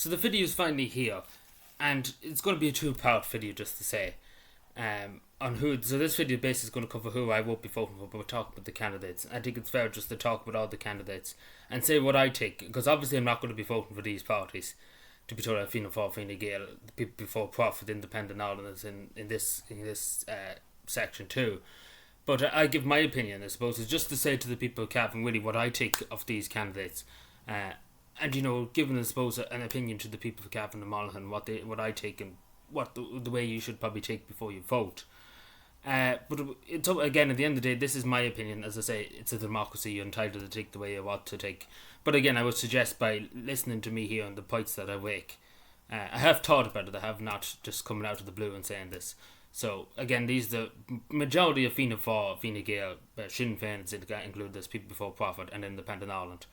So the video is finally here, and it's going to be a two-part video, just to say, on who. So this video basically is going to cover who I won't be voting for, but we'll talk about the candidates. I think it's fair just to talk about all the candidates and say what I take, because obviously I'm not going to be voting for these parties. To be told, I'm Fianna Fáil, Fine Gael, the people before profit, independent Irelanders in this section too. But I give my opinion, I suppose, is just to say to the people of Cavan really what I take of these candidates. And giving, I suppose, an opinion to the people of Cavan and Monaghan, what I take and what the way you should probably take before you vote. But it's, again, at the end of the day, this is my opinion. As I say, it's a democracy. You're entitled to take the way you want to take. But again, I would suggest by listening to me here and the points that I make, I have thought about it. I have not just coming out of the blue and saying this. So again, these the majority of Fianna Fáil, Fine Gael, Sinn Féin include this, people before profit, and independent Ireland.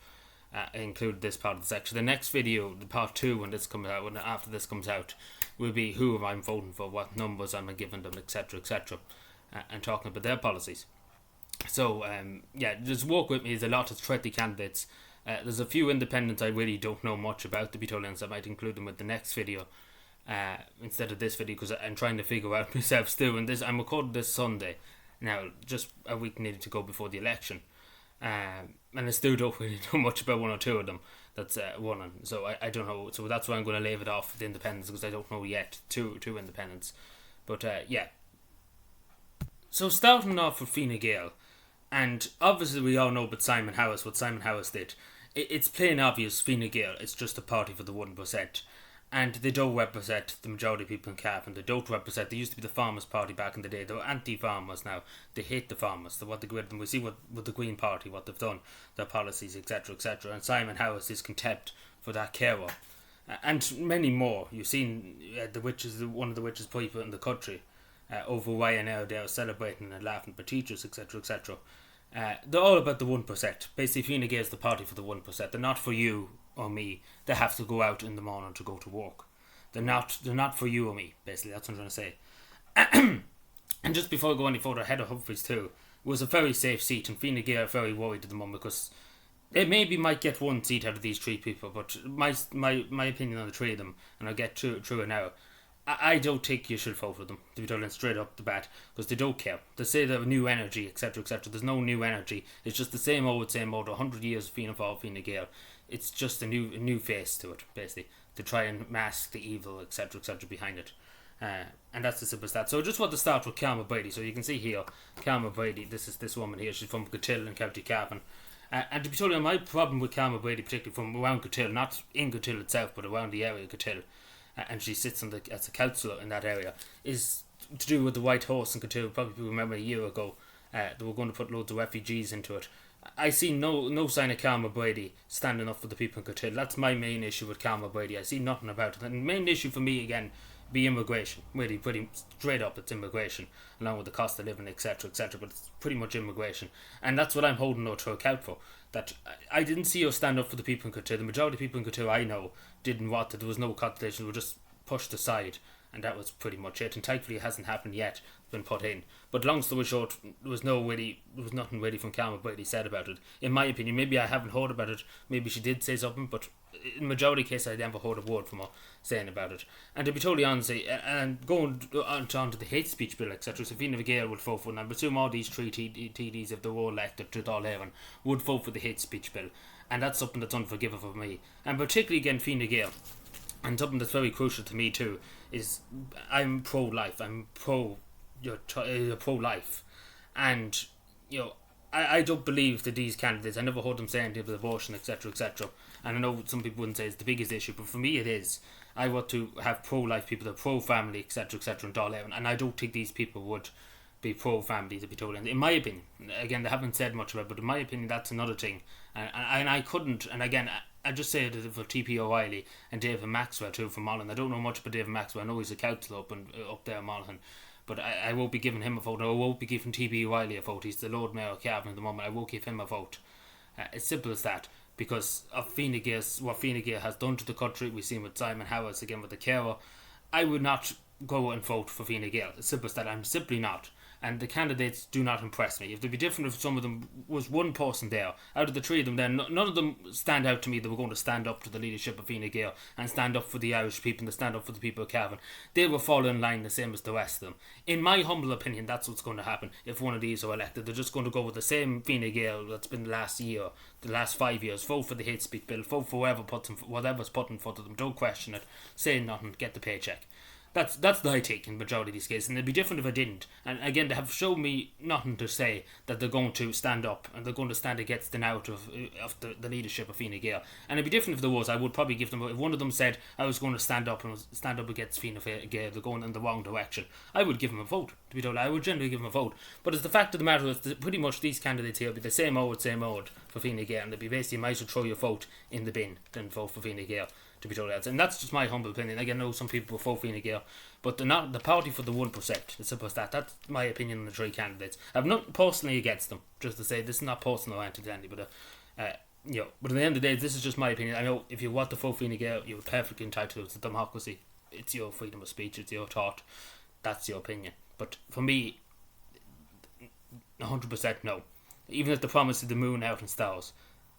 Include this part of the section. The next video, the part 2, when this comes out, when after this comes out, will be who I'm voting for, what numbers I'm giving them, etc., etc., and talking about their policies. So just walk with me. There's a lot of 30 candidates. There's a few independents I really don't know much about, to be totally honest. I might include them with the next video instead of this video, because I'm trying to figure out myself still. And I'm recording this Sunday now, just a week needed to go before the election. And I still don't really know much about one or two of them. That's one, so I don't know. So that's why I'm going to leave it off the independents, because I don't know yet two independents. But so starting off with Fine Gael, and obviously we all know about Simon Harris, what Simon Harris did. It's plain obvious Fine Gael, it's just a party for the 1%. And they don't represent the majority of people in Cavan. They don't represent. They used to be the Farmers' Party back in the day. They were anti-farmers now. They hate the farmers. They want to get rid of them. We see what the Green Party, what they've done, their policies, etc., etc. And Simon Harris is contempt for that carer. And many more. You've seen the witches, one of the richest people in the country, over Ryanair. They were celebrating and laughing for teachers, etc., etc. They're all about the 1%. Basically, Fine Gael is the party for the 1%. They're not for you or me. They have to go out in the morning to go to work. They're not for you or me, basically. That's what I'm trying to say. And just before I go any further, ahead of Humphreys too, was a very safe seat, and Fine Gael are very worried at the moment, because they maybe might get one seat out of these three people, but my opinion on the three of them, and I'll get through it now, I don't think you should vote for them, to be told straight up the bat, because they don't care. They say they have new energy, etc., etc. There's no new energy. It's just the same old. 100 years of Fianna Fáil, Fine Gael. It's just a new face to it, basically, to try and mask the evil, etc., etc. behind it. And that's the simple as that. So I just want to start with Carmen Brady. So you can see here, Carmen Brady, this is this woman here. She's from Gatill in County Cavan. And to be totally honest, my problem with Carmen Brady, particularly from around Gatill, not in Gatill itself, but around the area of Gatill, and she sits as a councillor in that area, is to do with the White Horse in Gatill. Probably people remember a year ago, they were going to put loads of refugees into it. I see no sign of Carmen Brady standing up for the people in Gatill. That's my main issue with Carmen Brady. I see nothing about it. And the main issue for me, again, be immigration. Really, pretty straight up, it's immigration, along with the cost of living, etc., etc. But it's pretty much immigration. And that's what I'm holding her to account for. That I didn't see her stand up for the people in Gatill. The majority of people in Gatill I know didn't want it. There was no consultation. They were just pushed aside. And that was pretty much it. And thankfully it hasn't happened yet. It's been put in. But long story short, there was nothing really from Carmen Brady said about it. In my opinion, maybe I haven't heard about it. Maybe she did say something, but in the majority case I never heard a word from her saying about it. And to be totally honest, and going on to the hate speech bill, etc., so Fine Gael would vote for it. And I presume all these three TDs, if they were elected to Dáil Éireann, would vote for the hate speech bill. And that's something that's unforgivable for me. And particularly again Fine Gael. And something that's very crucial to me too is I'm pro-life. I'm pro-life, and I don't believe that these candidates. I never heard them say anything about abortion, etc., etc. And I know some people wouldn't say it's the biggest issue, but for me it is. I want to have pro-life people, that are pro-family, etc., etc. in Dáil Éireann, and I don't think these people would be pro-family, to be told. In my opinion, again, they haven't said much about it, but in my opinion, that's another thing. And I couldn't. And again, I just say it for T.P. O'Reilly and David Maxwell too from Monaghan. I don't know much about David Maxwell. I know he's a councillor up there in Monaghan, but I won't be giving him a vote. I won't be giving T.P. O'Reilly a vote. He's the Lord Mayor of Cavan at the moment. I won't give him a vote. It's simple as that, because of what Fine Gael has done to the country. We've seen with Simon Harris, again with the carer. I would not go and vote for Fine Gael. It's simple as that. I'm simply not. and the candidates do not impress me. If they'd be different if some of them was one person there, out of the three of them then, none of them stand out to me that were going to stand up to the leadership of Fine Gael and stand up for the Irish people and stand up for the people of Cavan. They will fall in line the same as the rest of them. In my humble opinion, that's what's going to happen if one of these are elected. They're just going to go with the same Fine Gael that's been the last year, the last 5 years. Vote for the hate speech bill, vote for whatever's put in front of them, don't question it, say nothing, get the paycheck. That's the high take in the majority of these cases, and it'd be different if I didn't. And again, they have shown me nothing to say that they're going to stand up and they're going to stand against the narrative of the leadership of Fine Gael. And it'd be different if there was. I would probably give them, if one of them said I was going to stand up against Fine Gael, they're going in the wrong direction, I would give them a vote. To be told, I would generally give them a vote. But it's the fact of the matter is that pretty much these candidates here will be the same old for Fine Gael, and they'd be basically, might as well throw your vote in the bin than vote for Fine Gael, to be told. And that's just my humble opinion. Again, I know some people will vote Fine Gael, but they're not the party for the 1%. It's simple as that. That's my opinion on the three candidates. I've nothing personally against them, just to say this is not personal to anybody, but but at the end of the day, this is just my opinion. I know if you want to vote Fine Gael, you're perfectly entitled to it. It's a democracy. It's your freedom of speech. It's your thought. That's your opinion. But for me, 100% no. Even if they promised the moon out and stars,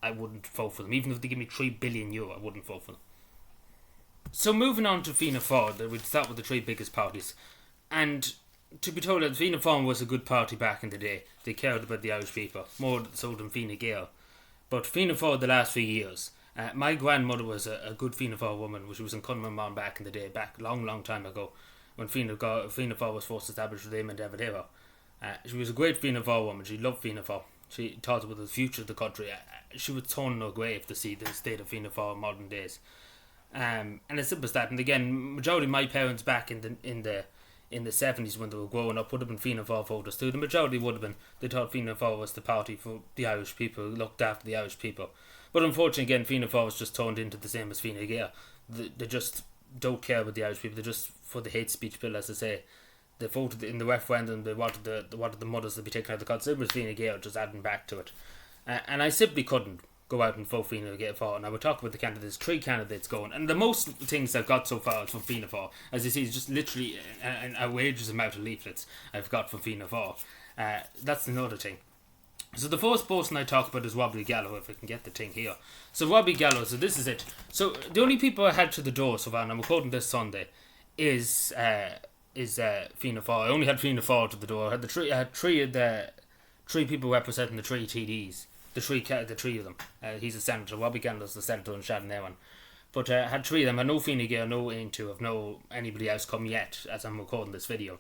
I wouldn't vote for them. Even if they give me €3 billion, I wouldn't vote for them. So moving on to Fianna Fáil, we'd start with the three biggest parties. And to be told that Fianna Fáil was a good party back in the day. They cared about the Irish people, more so than Fine Gael. But Fianna Fáil the last few years, my grandmother was a good Fianna Fáil woman. She was in Cunman back in the day, back long time ago, when Fianna Fáil was first established with him and David Hero. She was a great Fianna Fáil woman. She loved Fianna Fáil. She thought about the future of the country. She would turn in her grave to see the state of Fianna Fáil in modern days. And as simple as that. And again, majority of my parents back in the 70s when they were growing up would have been Fianna Fáil voters too. The majority would have been. They thought Fianna Fáil was the party for the Irish people, looked after the Irish people. But unfortunately, again, Fianna Fáil was just turned into the same as Fine Gael. They just don't care about the Irish people. They're just for the hate speech bill, as I say. They voted in the referendum. They wanted the mothers to be taken out of the court. So it was Fine Gael, just adding back to it. And I simply couldn't go out and vote Fianna Fáil. And I would talk about the candidates, three candidates going. And the most things I've got so far is from Fianna Fáil. As you see, it's just literally an outrageous amount of leaflets I've got from Fianna Fáil. That's another thing. So the first person I talk about is Robbie Gallo, if I can get the thing here. So Robbie Gallo, so this is it. So the only people I had to the door so far, and I'm recording this Sunday, is Fianna Fáil. I only had Fianna Fáil to the door. I had three people representing the three TDs. The three of them. He's a senator. Robbie Gallo's the senator in Shannon Ewan. But I had three of them. I know Fine Gael, no Aontú, I've no anybody else come yet as I'm recording this video.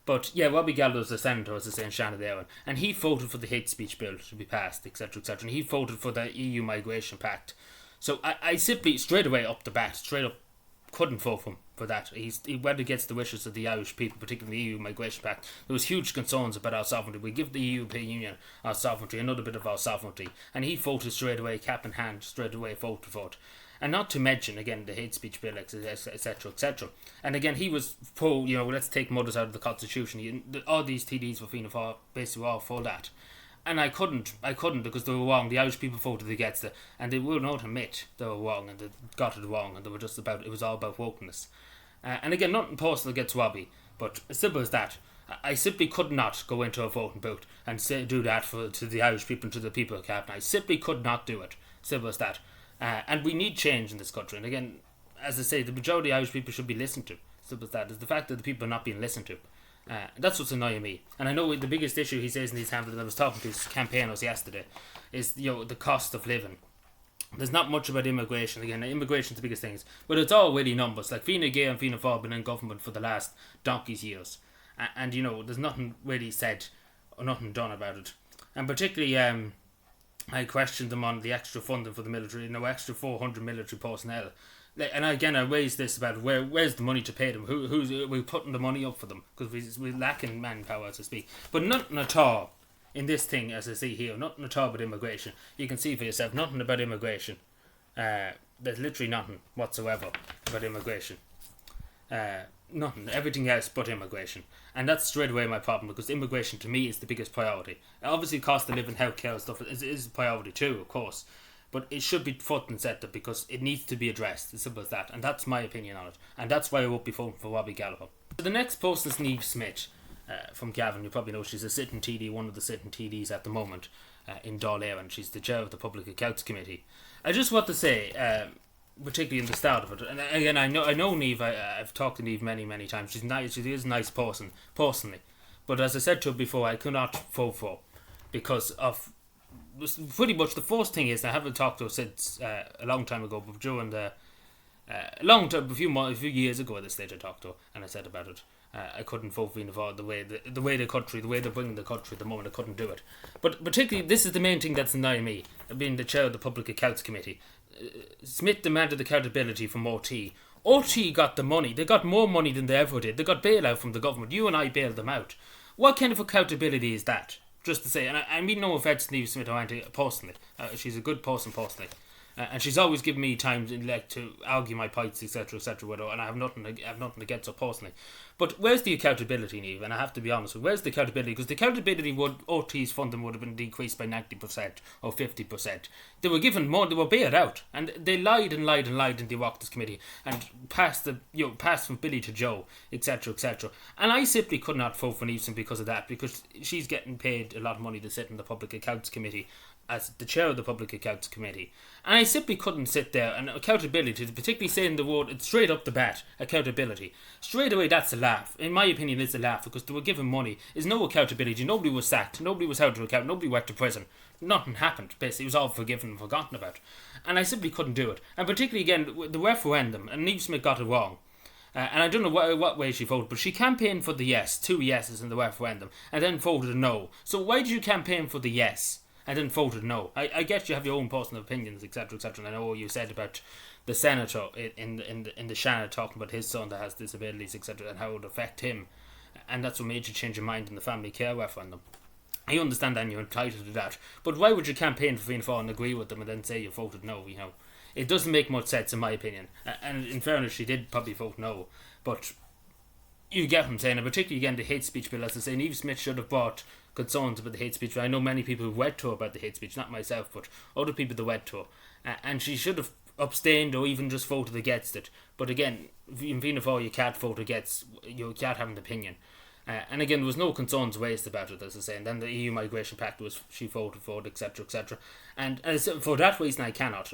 But yeah, Robbie Gallo's the senator, as I say, in Shannon Ewan, and he voted for the hate speech bill to be passed, etc., etc. And he voted for the EU Migration Pact. So I simply straight away up the bat, straight up, couldn't vote for him for that. He went against the wishes of the Irish people, particularly the EU Migration Pact. There was huge concerns about our sovereignty. We give the European Union our sovereignty, another bit of our sovereignty, and he voted straight away, cap in hand, straight away, vote to vote. And not to mention, again, the hate speech bill, etc., etc. And again, he was pro, let's take mothers out of the Constitution. All these TDs for Fianna Fáil basically were all for that. And I couldn't because they were wrong. The Irish people voted against it, and they will not admit they were wrong, and they got it wrong, and they were just it was all about wokeness. And again, nothing personal against Robbie, but as simple as that. I simply could not go into a voting booth and do that to the Irish people and to the people of Cavan. I simply could not do it. Simple as that. And we need change in this country. And again, as I say, the majority of Irish people should be listened to. Simple as that. Is the fact that the people are not being listened to. That's what's annoying me. And I know the biggest issue he says in these pamphlets, I was talking to his campaigners yesterday, is the cost of living. There's not much about immigration. Again, immigration's the biggest thing, but it's all really numbers. Like Fine Gael and Fianna Fáil have been in government for the last donkey's years, and there's nothing really said or nothing done about it. And particularly, I questioned them on the extra funding for the military. Extra 400 military personnel. And again, I raised this about where's the money to pay them? Who's we putting the money up for them? Because we're lacking manpower, to speak. But nothing at all in this thing, as I see here. Nothing at all about immigration. You can see for yourself. Nothing about immigration. There's literally nothing whatsoever about immigration. Nothing. Everything else but immigration. And that's straight away my problem, because immigration to me is the biggest priority. Obviously, cost of living, healthcare and stuff is a priority too, of course. But it should be front and centre because it needs to be addressed. As simple as that. And that's my opinion on it. And that's why I won't be voting for Robbie Gallagher. So the next person is Niamh Smith. from Cavan. You probably know she's a sitting TD, one of the sitting TDs at the moment in Dail, and she's the chair of the Public Accounts Committee. I just want to say, particularly in the start of it, and again, I know Niamh. I've talked to Niamh many times. She's nice. She is a nice person personally, but as I said to her before, I could not vote for because of pretty much the first thing is I haven't talked to her since a long time ago, but during the a few years ago at this stage I talked to her and I said about it. I couldn't vote for Fianna Fáil the way they're bringing the country at the moment. I couldn't do it. But particularly, this is the main thing that's annoying me, being the chair of the Public Accounts Committee. Smith demanded accountability from RT. RT got the money. They got more money than they ever did. They got bailout from the government. You and I bailed them out. What kind of accountability is that? Just to say, and I mean no offence to Niamh Smith personally. She's a good person personally. And she's always given me time to argue my points, etc., with her, and I have nothing against her personally. But where's the accountability, Niamh? And I have to be honest with you, where's the accountability? Because the accountability RT's funding would have been decreased by 90% or 50%. They were given more, they were bailed out, and they lied in the Oireachtas Committee and passed from Billy to Joe, etc., And I simply could not vote for Niamh Smith because of that, because she's getting paid a lot of money to sit in the Public Accounts Committee as the chair of the Public Accounts Committee. And I simply couldn't sit there, and accountability, particularly saying the word, it's straight up the bat, accountability. Straight away, that's a laugh. In my opinion, it's a laugh, because they were given money. There's no accountability. Nobody was sacked. Nobody was held to account. Nobody went to prison. Nothing happened, basically. It was all forgiven and forgotten about. And I simply couldn't do it. And particularly, again, the referendum, and Niamh Smith got it wrong. And I don't know what way she voted, but she campaigned for the yes, 2 yeses in the referendum, and then voted no. So why did you campaign for the yes and then voted no? I guess you have your own personal opinions, etc., and I know what you said about the senator in the Shannon talking about his son that has disabilities, etc., and how it would affect him, and that's what made you change your mind in the family care referendum. I understand that and you're entitled to that, but why would you campaign for Fianna Fáil and agree with them and then say you voted no? It doesn't make much sense in my opinion. And in fairness, she did probably vote no, but you get what I'm saying. And particularly again the hate speech bill, as I say, Niamh Smith should have brought concerns about the hate speech. I know many people who read to her about the hate speech, not myself, but other people that read to her, and she should have abstained or even just voted against it. But again, in Fianna Fáil you can't vote against, you can't have an opinion. And again, there was no concerns raised about it, as I say. And then the EU Migration Pact she voted for it, etc. And for that reason, I cannot.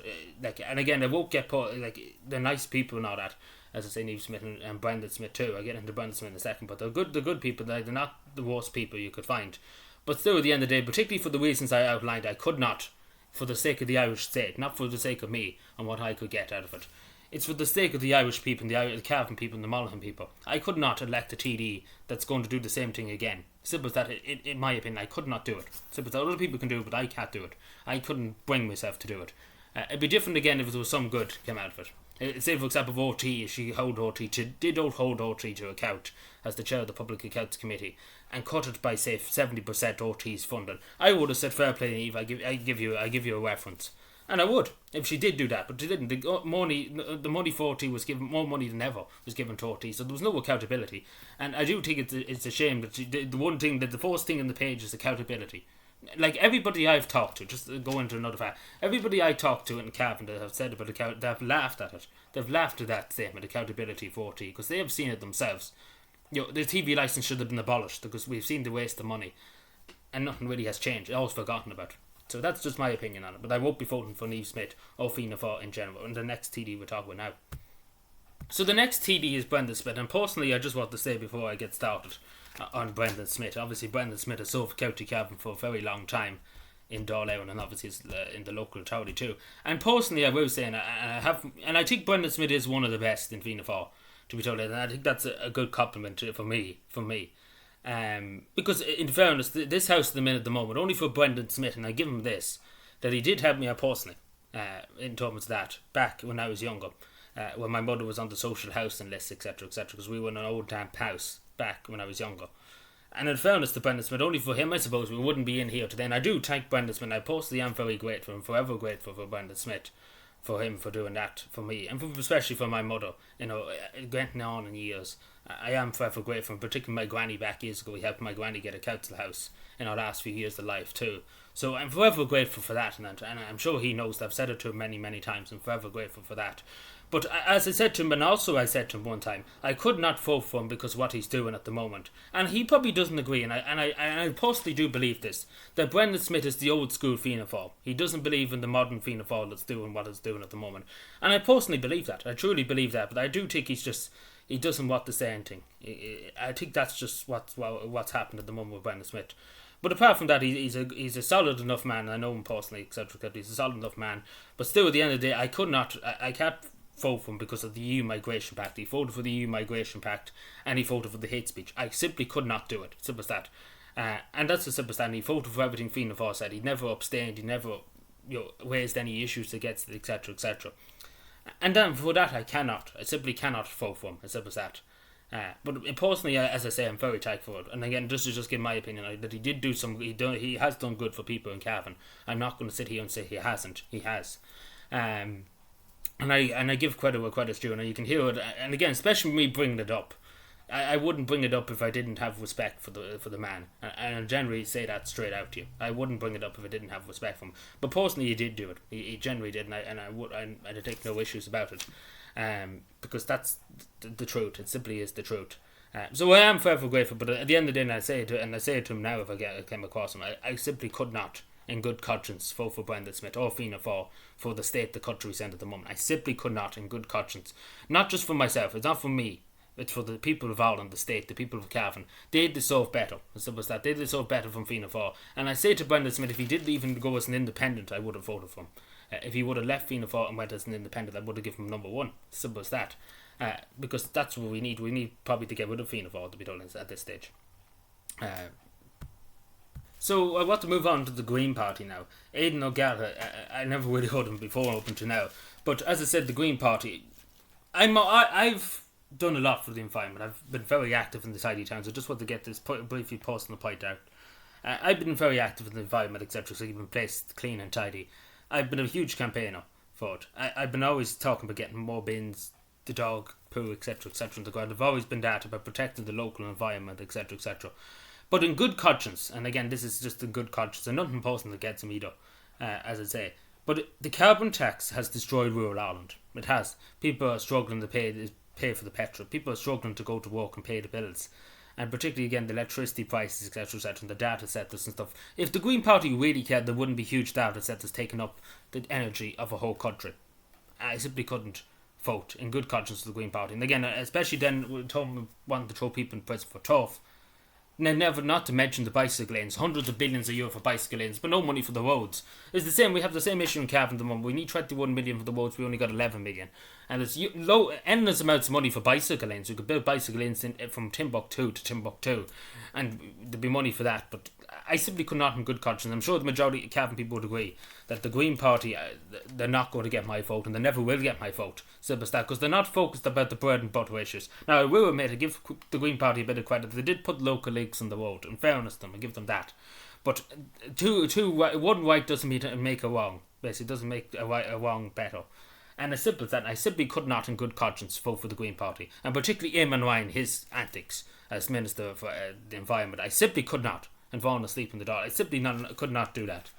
And again, I won't get they're nice people and all that. As I say, Niamh Smith and Brendan Smith too. I'll get into Brendan Smith in a second, but they're good people. They're not the worst people you could find. But still, at the end of the day, particularly for the reasons I outlined, I could not, for the sake of the Irish state, not for the sake of me and what I could get out of it. It's for the sake of the Irish people, and the Cavan people and the Monaghan people. I could not elect a TD that's going to do the same thing again. Simple as that. In my opinion, I could not do it. Simple as that. Other people can do it, but I can't do it. I couldn't bring myself to do it. It'd be different again if there was some good came out of it. Say, for example, RT, she did hold RT to account as the chair of the Public Accounts Committee and cut it by, say, 70% RT's funding. I would have said, fair play, Niamh, I give you a reference. And I would, if she did do that, but she didn't. The money for RT was given, more money than ever was given to RT, so there was no accountability. And I do think it's a shame that the first thing in the page is accountability. Like everybody I've talked to, just go into another fact, everybody I talked to in Cavan that have said about account, they have laughed at it. They've laughed at that statement, accountability for RT, because they have seen it themselves. The TV licence should have been abolished because we've seen the waste of money, and nothing really has changed. It's always forgotten about. So that's just my opinion on it. But I won't be voting for Niamh Smith or Fianna Fáil in general. And the next TD we're talking about now. So the next TD is Brendan Smith. And personally, I just want to say before I get started on Brendan Smith. Obviously, Brendan Smith has served County Cavan for a very long time in Dail, and obviously in the local authority too. And personally, I will say, and I think Brendan Smith is one of the best in Fianna Fáil, to be told. And I think that's a good compliment for me. Because in fairness, this house at the moment, only for Brendan Smith, and I give him this, that he did help me out personally, in terms of that, back when I was younger, when my mother was on the social housing list, etc., because we were in an old damp house back when I was younger. And in fairness to Brendan Smith, only for him, I suppose, we wouldn't be in here today. And I do thank Brendan Smith. I personally am very grateful, and forever grateful for Brendan Smith, for him for doing that for me, and especially for my mother. Getting on in years, I am forever grateful, and particularly my granny back years ago. He helped my granny get a council house in our last few years of life too. So I'm forever grateful for that, and I'm sure he knows that. I've said it to him many times. I'm forever grateful for that. But as I said to him, and also I said to him one time, I could not vote for him because of what he's doing at the moment. And he probably doesn't agree, and I personally do believe this, that Brendan Smith is the old school Fianna Fáil. He doesn't believe in the modern Fianna Fáil that's doing what it's doing at the moment. And I personally believe that. I truly believe that. But I do think he doesn't want the same thing. I think that's just what's happened at the moment with Brendan Smith. But apart from that, he's a solid enough man. I know him personally, etc. He's a solid enough man. But still, at the end of the day, I can't vote for him because of the EU Migration Pact. He voted for the EU Migration Pact and he voted for the hate speech. I simply could not do it. Simple as that. And that's the simple as that. And he voted for everything Fianna Fáil said. He never abstained. He never raised any issues against it, etc. etc. And then for that, I simply cannot vote for him. As simple as that. But personally, as I say, I'm very thankful for it. And again, just to give my opinion, that he did do some. He has done good for people in Cavan. I'm not going to sit here and say he hasn't. He has. And I give credit where credit's due, and you can hear it. And again, especially me bringing it up, I wouldn't bring it up if I didn't have respect for the man. And I generally say that straight out to you. I wouldn't bring it up if I didn't have respect for him. But personally, he did do it. He generally did, and I take no issues about it. Because that's the truth. It simply is the truth. So I am forever grateful. But at the end of the day, and I say it to him now if I came across him, I simply could not, in good conscience, vote for Brendan Smith or Fianna Fáil for the state the country's in at the moment. I simply could not, in good conscience. Not just for myself. It's not for me. It's for the people of Ireland, the state, the people of Cavan. They deserve better. As simple as that. They deserve better from Fianna Fáil. And I say to Brendan Smith, if he didn't even go as an independent, I would have voted for him. If he would have left Fianna Fáil and went as an independent, I would have given him number one. Simple as that. Because that's what we need. We need probably to get rid of Fianna Fáil, to be honest, at this stage. So I want to move on to the Green Party now. Aidan O'Gara, I never really heard him before up until now. But as I said, the Green Party, I've done a lot for the environment. I've been very active in the tidy towns. I just want to get this briefly personal point out. I've been very active in the environment, etc. So keeping the place clean and tidy. I've been a huge campaigner for it. I've been always talking about getting more bins, the dog poo, etc. on the ground. I've always been that about protecting the local environment, etc. etc. But in good conscience, and again, this is just in good conscience, and nothing personal against them either, as I say. But the carbon tax has destroyed rural Ireland. It has. People are struggling to pay for the petrol. People are struggling to go to work and pay the bills. And particularly, again, the electricity prices, etc., and the data centres and stuff. If the Green Party really cared, there wouldn't be huge data centres taking up the energy of a whole country. I simply couldn't vote in good conscience for the Green Party. And again, especially then, wanting to throw people in prison for turf. Never, not to mention the bicycle lanes, hundreds of billions a year for bicycle lanes, but no money for the roads. It's the same. We have the same issue in Cavan at the moment. We need 21 million for the roads. We only got 11 million, and it's endless amounts of money for bicycle lanes. We could build bicycle lanes from Timbuktu to Timbuktu, and there'd be money for that. But I simply could not, in good conscience. I'm sure the majority of Cavan people would agree that the Green Party, they're not going to get my vote, and they never will get my vote. Simple as that, because they're not focused about the bread and butter issues. Now, I will admit, I give the Green Party a bit of credit. They did put local leaks on the road. In fairness to them, I give them that. But one right doesn't make a wrong. Basically, it doesn't make a wrong better. And as simple as that, I simply could not, in good conscience, vote for the Green Party. And particularly Eamon Ryan, his antics as Minister for the Environment. I simply could not. And falling asleep in the dark. I simply could not do that.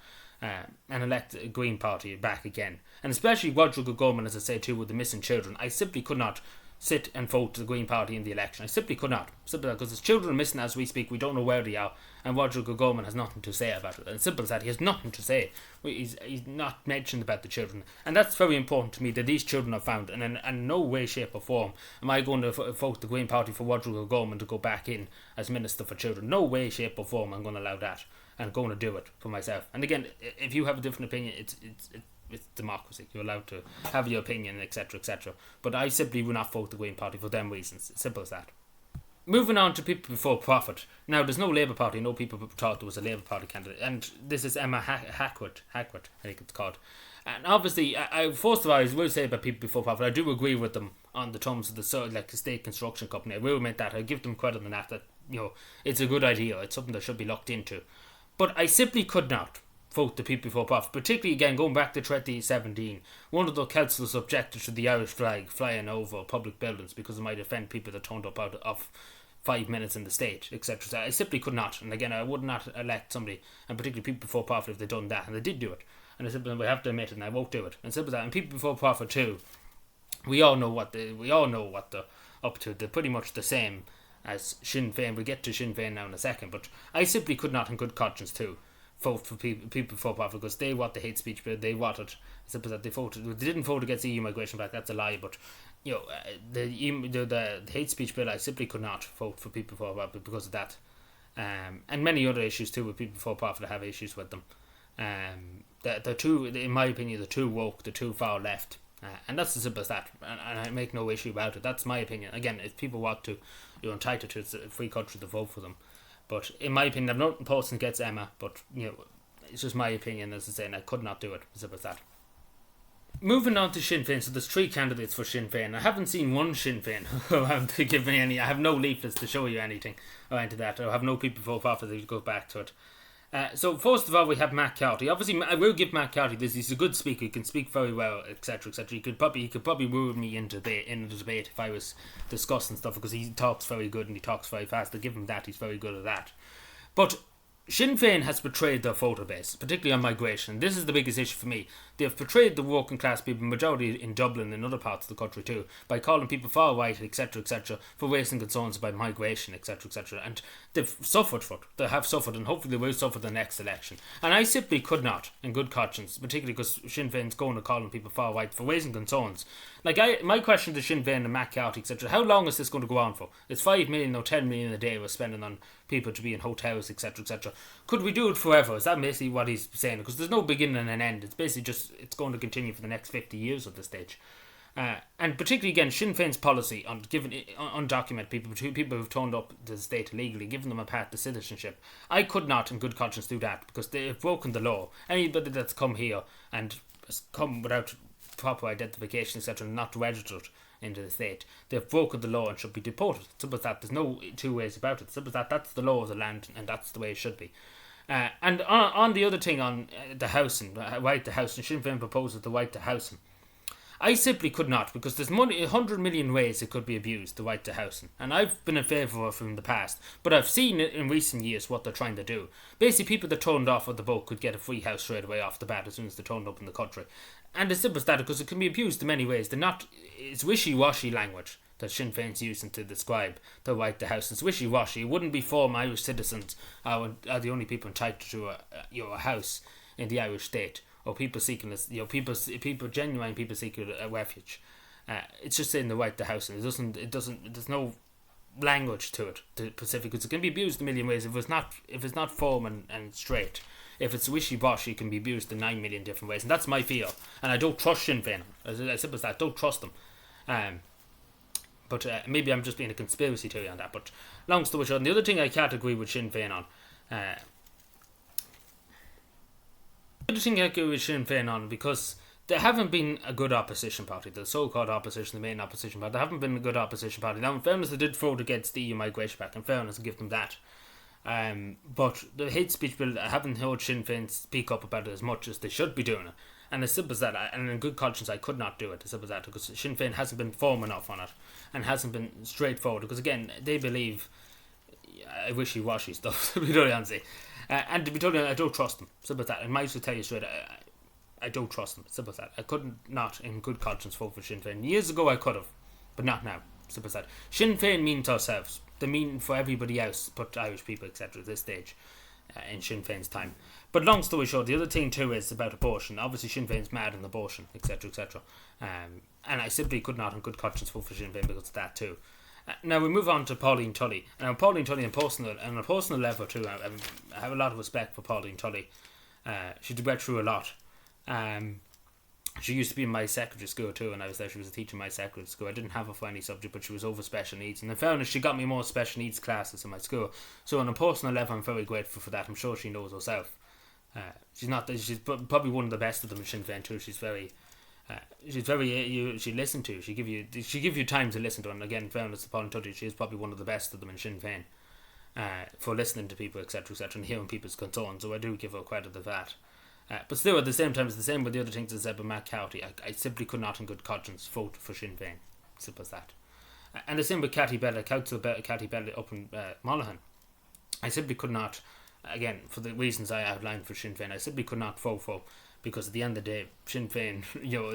And elect the Green Party back again. And especially Roderick O'Gorman, as I say too, with the missing children. I simply could not sit and vote the Green Party in the election. I simply could not. Simply because his children are missing as we speak. We don't know where they are. And Roderick O'Gorman has nothing to say about it. And simple as that, he has nothing to say. He's not mentioned about the children. And that's very important to me, that these children are found. And in no way, shape or form am I going to vote the Green Party for Roderick O'Gorman to go back in as Minister for Children. No way, shape or form I'm going to allow that. And I'm going to do it for myself. And again, if you have a different opinion, it's democracy. You're allowed to have your opinion, etc., etc. But I simply will not vote the Green Party for them reasons. Simple as that. Moving on to people before profit. Now, there's no Labour Party. No people thought there was a Labour Party candidate. And this is Emma Hackwood, I think it's called. And obviously, first of all, I will say about people before profit, I do agree with them on the terms of the state construction company. I will admit that. I give them credit on that it's a good idea. It's something that should be looked into. But I simply could not vote the people before profit. Particularly, again, going back to 2017, one of the councillors objected to the Irish flag flying over public buildings because it might offend people that turned up out of 5 minutes in the state, etc. So I simply could not. And again, I would not elect somebody, and particularly people before profit, if they'd done that. And they did do it. And I simply, we have to admit it, and I won't do it. And simple as that. And people before profit too. we all know what they're up to. They're pretty much the same as Sinn Féin. We'll get to Sinn Féin now in a second, but I simply could not, in good conscience, too, vote for people for profit because they want the hate speech bill. They wanted. Simple that they voted. They didn't vote against EU migration back. That's a lie. But the hate speech bill, I simply could not vote for people for profit because of that. And many other issues too with people for profit. I have issues with them. They're too, in my opinion, they're too woke. They're too far left. And that's as simple as that, and I make no issue about it. That's my opinion. Again, if people want to, you're entitled to. It's a free country to vote for them. But in my opinion, I've nothing posting against Emma, but it's just my opinion, as I say, and I could not do it. As simple as that. Moving on to Sinn Féin, so there's 3 candidates for Sinn Féin. I haven't seen one Sinn Féin who have to give me any. I have no leaflets to show you anything or into that. I have no people for profit that go back to it. So first of all, we have Matt Carty. Obviously, I will give Matt Carty this. He's a good speaker. He can speak very well, etc., etc. He could probably rule me into the debate if I was discussing stuff because he talks very good and he talks very fast. I give him that. He's very good at that. But Sinn Féin has betrayed their voter base, particularly on migration. This is the biggest issue for me. They have betrayed the working class people, majority in Dublin and other parts of the country too, by calling people far right, etc., etc., for raising concerns about migration, etc., etc. And they've suffered for it. They have suffered, and hopefully they will suffer the next election. And I simply could not, in good conscience, particularly because Sinn Féin's going to calling people far right for raising concerns. My question to Sinn Féin and Matt Carty, etc., how long is this going to go on for? It's 5 million or 10 million a day we're spending on people to be in hotels, etc., etc. Could we do it forever? Is that basically what he's saying? Because there's no beginning and end. It's basically just, it's going to continue for the next 50 years at this stage. And particularly, again, Sinn Féin's policy on giving undocumented people who've turned up to the state illegally, giving them a path to citizenship. I could not, in good conscience, do that because they've broken the law. Anybody that's come here and has come without proper identification, etc., and not registered into the state, they've broken the law and should be deported. Simple as that. There's no two ways about it. Simple as that. That's the law of the land, and that's the way it should be. And on the other thing, on the housing, right to housing, Sinn Féin proposes the right to housing. I simply could not, because there's 100 million ways it could be abused, the right to housing. And I've been in favour of it in the past, but I've seen it in recent years what they're trying to do. Basically, people that turned off of the boat could get a free house straight away off the bat as soon as they turned up in the country. And it's simple as that, because it can be abused in many ways. It's wishy-washy language that Sinn Féin's using to describe the right to housing. It's wishy-washy. It wouldn't be former Irish citizens are the only people entitled to a house in the Irish state, or people seeking this, genuine people seeking a refuge. It's just saying the right to housing. There's no language to it, to Pacific, because it can be abused a million ways if it's not firm and straight. If it's wishy-washy, it can be abused in 9 million different ways, and that's my fear. And I don't trust Sinn Féin. As simple as that, don't trust them. But maybe I'm just being a conspiracy theory on that. But long story short, and the other thing I can't agree with Sinn Féin on, because they haven't been a good opposition party, the so-called opposition, the main opposition party. They haven't been a good opposition party. Now, in fairness, they did vote against the EU migration pact. In fairness, I give them that. But the hate speech bill, I haven't heard Sinn Féin speak up about it as much as they should be doing it. And as simple as that, and in good conscience, I could not do it, as simple as that, because Sinn Féin hasn't been firm enough on it, and hasn't been straightforward, because again, they believe wishy-washy stuff, to be totally honest. And to be totally honest, I don't trust them, simple as that. I might as well tell you straight, I don't trust them, simple as that. I couldn't not, in good conscience, vote for Sinn Féin. Years ago I could have, but not now, simple as that. Sinn Féin mean to ourselves. They mean for everybody else, but Irish people, etc., at this stage, in Sinn Féin's time. But long story short, the other thing too is about abortion. Obviously, Sinn Féin's mad on abortion, etc., etc. And I simply could not, in good conscience, vote for Sinn Féin because of that too. Now we move on to Pauline Tully. Now Pauline Tully, on a personal level too, I have a lot of respect for Pauline Tully. She went through a lot. She used to be in my secondary school too, and I was there. She was a teacher in my secondary school. I didn't have her for any subject, but she was over special needs. And in fairness, she got me more special needs classes in my school. So on a personal level, I'm very grateful for that. I'm sure she knows herself. She's probably one of the best of them in Sinn Féin too. She listen to. She give you time to listen to. And again, in fairness to Pauline Tully, she is probably one of the best of them in Sinn Féin. For listening to people, etc., etc., and hearing people's concerns. So I do give her credit for that. But still, at the same time, it's the same with the other things I said about Matt Carty. I simply could not, in good conscience, vote for Sinn Féin. Simple as that. And the same with Cathy Bellett, Councillor Cathy Bellett up in Monaghan. I simply could not, again, for the reasons I outlined for Sinn Féin, I simply could not vote for, because at the end of the day, Sinn Féin,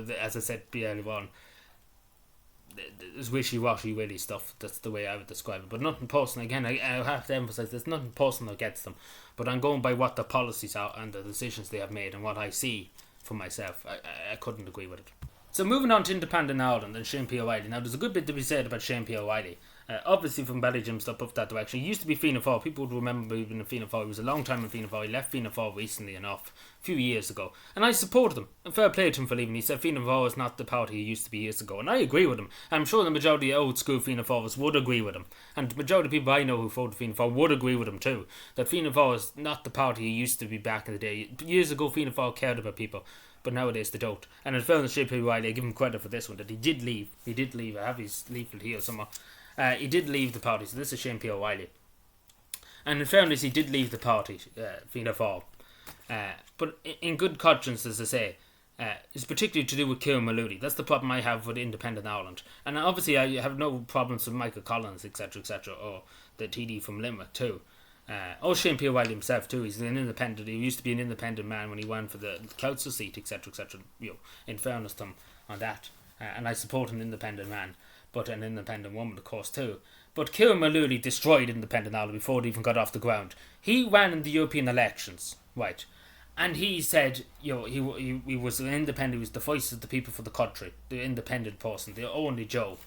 as I said earlier on, There's wishy-washy really stuff. That's the way I would describe it. But nothing personal. Again, I have to emphasise there's nothing personal against them. But I'm going by what the policies are and the decisions they have made and what I see for myself. I couldn't agree with it. So moving on to Independent Ireland and Shane P. O'Reilly. Now there's a good bit to be said about Shane P. O'Reilly. Obviously from Ballyjim stuff up that direction. He used to be Fianna Fáil. People would remember him in Fianna Fáil. He was a long time in Fianna Fáil. He left Fianna Fáil recently enough, a few years ago. And I supported him. And fair play to him for leaving. He said Fianna Fáil is not the party he used to be years ago. And I agree with him. I'm sure the majority of old school Fianna Fáilists would agree with him. And the majority of people I know who voted Fianna Fáil would agree with him too. That Fianna Fáil is not the party he used to be back in the day. Years ago Fianna Fáil cared about people. But nowadays they don't. And in fairness to Shane O'Reilly, I give him credit for this one, that he did leave. He did leave. I have his leaflet here somewhere. He did leave the party. So this is Shane P. O'Reilly. And in fairness, he did leave the party, Fianna Fáil. But in good conscience, as I say, it's particularly to do with Kieran Maloney. That's the problem I have with Independent Ireland. And obviously I have no problems with Michael Collins, etc., etc., or the TD from Limerick too. Or Shane P. O'Reilly himself too. He's an independent. He used to be an independent man when he won for the council seat, etc., etc. In fairness to him on that, and I support an independent man, but an independent woman, of course, too. But Kieran Maloney destroyed Independent Ireland before it even got off the ground. He ran in the European elections, right? And he said, he was an independent. He was the voice of the people for the country, the independent person, the only Joe.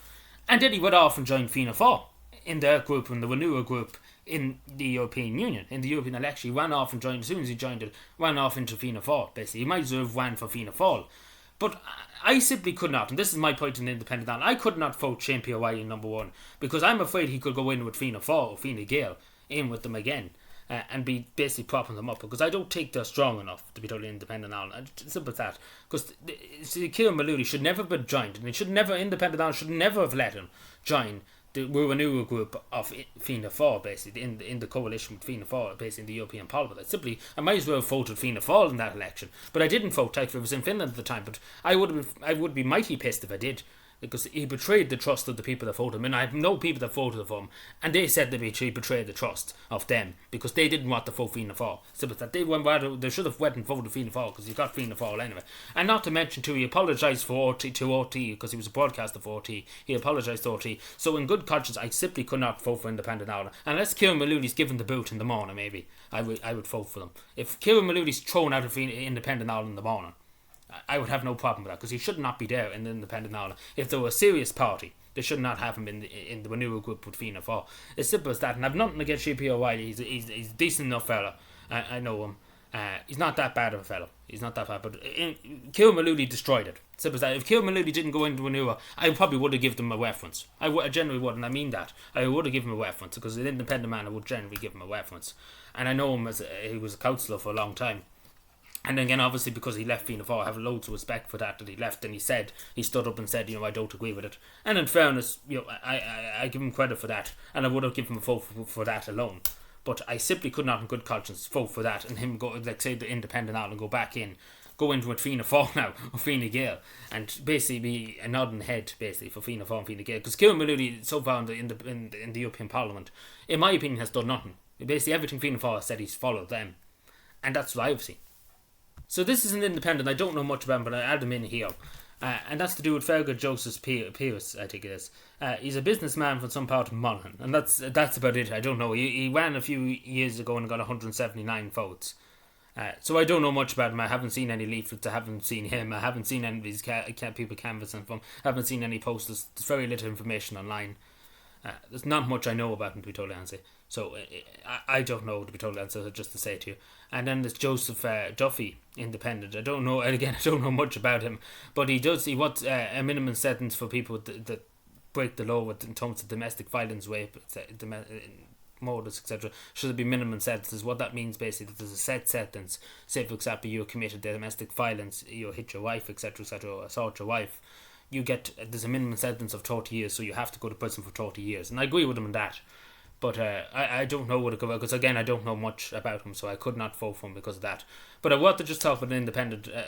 And then he went off and joined Fianna Fáil in their group, in the Renewal group, in the European Union, in the European election. He ran off and joined, as soon as he joined it, ran off into Fianna Fáil, basically. He might as well have ran for Fianna Fáil. But I simply could not, and this is my point in Independent Ireland, I could not vote Shane P. O'Reilly number one, because I'm afraid he could go in with Fianna Fáil or Fine Gael, in with them again, and be basically propping them up, because I don't think they're strong enough to be totally Independent Ireland. Simple as that. Because Kieran Maloney should never have been joined, and Independent Ireland should never have let him join the Renewal group of Fianna Fáil, basically, in the coalition with Fianna Fáil, basically in the European Parliament. I might as well have voted Fianna Fáil in that election, but I didn't vote. I was in Finland at the time, but I would be mighty pissed if I did, because he betrayed the trust of the people that voted him, and I have no people that voted for him, and they said that he betrayed the trust of them, because they didn't want to vote Fianna Fáil. So that they should have went and voted Fianna Fáil, because he got Fianna Fáil anyway. And not to mention too, he apologised to RT, because he was a broadcaster for RT. He apologised to RT. So in good conscience, I simply could not vote for Independent Ireland. Unless Kieran Maloney's given the boot in the morning, maybe, I would vote for them. If Kieran Maloney's thrown out of Independent Ireland in the morning, I would have no problem with that, because he should not be there in the Independent Ireland. If they were a serious party, they should not have him in the Renewal group with Fianna Fáil. As simple as that. And I've nothing against Shane P. O'Reilly. He's a decent enough fella. I know him. He's not that bad of a fellow. He's not that bad. But Kieran Maloney destroyed it. Simple as that. If Kieran Maloney didn't go into Renewal, I probably would have given him a reference. I generally would, and I mean that. I would have given him a reference, because as an independent man, I would generally give him a reference. And I know him he was a councillor for a long time. And again, obviously, because he left Fianna Fáil, I have loads of respect for that he left, and he stood up and said, I don't agree with it. And in fairness, I give him credit for that, and I would have given him a vote for that alone. But I simply could not, in good conscience, vote for that, and him go, like say, the Independent Ireland, go into with Fianna Fáil now, or Fine Gael, and basically be a nodding head, basically, for Fianna Fáil and Fine Gael. Because Kieran Maloney, so far in the European Parliament, in my opinion, has done nothing. Basically, everything Fianna Fáil has said, he's followed them. And that's what I've seen. So this is an independent. I don't know much about him, but I add him in here. And that's to do with Fergus Joseph Pearce, I think it is. He's a businessman from some part of Monaghan, and that's about it. I don't know. He ran a few years ago and got 179 votes. So I don't know much about him. I haven't seen any leaflets. I haven't seen him. I haven't seen any of these people canvassing from. I haven't seen any posters. There's very little information online. There's not much I know about him, to be totally honest. So I don't know, to be totally honest, just to say to you. And then there's Joseph Duffy, independent. I don't know much about him, but he wants a minimum sentence for people that break the law in terms of domestic violence, rape, murders, etc. Should there be minimum sentences? What that means basically, that there's a set sentence. Say for example, you committed domestic violence, you hit your wife, etc., or assault your wife. There's a minimum sentence of 30 years, so you have to go to prison for 30 years. And I agree with him on that. But I don't know what it could be, because again, I don't know much about him, so I could not vote for him because of that. But I want to just talk about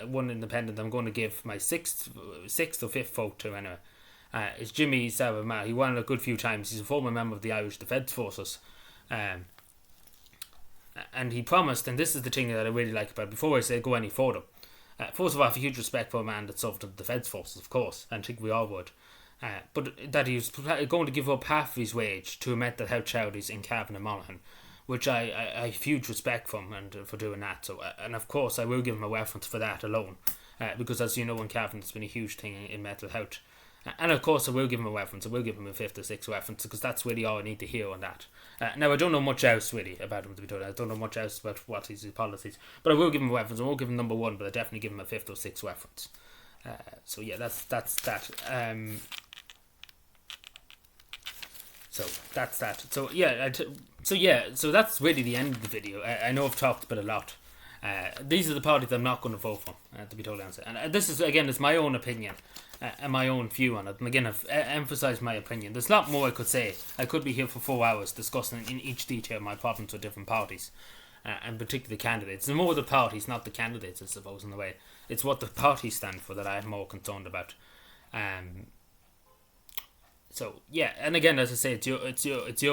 one independent I'm going to give my sixth or fifth vote to anyway. It's Jimmy Savile. He won a good few times. He's a former member of the Irish Defence Forces. And he promised, and this is the thing that I really like about it, before I go any further. First of all, I have a huge respect for a man that served in the Defence Forces, of course, and I think we all would. But that he was going to give up half of his wage to mental health charities in Cavan and Monaghan, which I have huge respect for him and for doing that. So, and of course, I will give him a reference for that alone, because as you know, in Cavan, it's been a huge thing in mental health. And of course, I will give him a reference. I will give him a 5th or 6th reference, because that's really all I need to hear on that. Now, I don't know much else really about him, to be told. I don't know much else about what his policies, but I will give him a reference. I won't give him number 1, but I definitely give him a 5th or 6th reference. So yeah, that's that. So that's that. So yeah, so that's really the end of the video. I know I've talked about a lot. These are the parties I'm not going to vote for, to be totally honest. And this is, again, it's my own opinion and my own view on it. And again, I've emphasised my opinion. There's a lot more I could say. I could be here for 4 hours discussing in each detail my problems with different parties, and particularly the candidates. The more the parties, not the candidates, I suppose, in a way. It's what the parties stand for that I'm more concerned about. So yeah, and again, as I say, it's your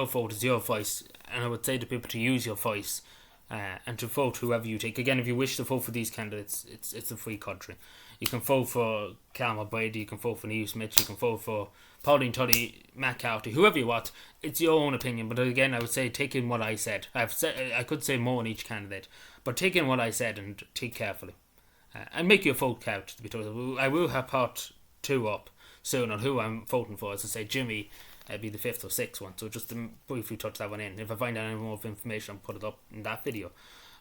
vote, it's your voice, and I would say to people to use your voice, and to vote whoever you take. Again, if you wish to vote for these candidates, it's a free country. You can vote for Calma Brady, you can vote for Neil Smith, you can vote for Pauline Tully, Matt Carty, whoever you want. It's your own opinion, but again, I would say take in what I said. I could say more on each candidate, but take in what I said and take carefully, and make your vote count. To be told, I will have part 2 up soon on who I'm voting for. As I say, Jimmy be the 5th or 6th one, so just to briefly touch that one in. If I find out any more information, I'll put it up in that video.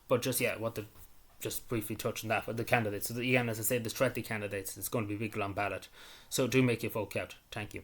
But just briefly touch on that with the candidates. So again, as I say, there's 20 candidates. It's going to be a big long ballot, so do make your vote count. Thank you.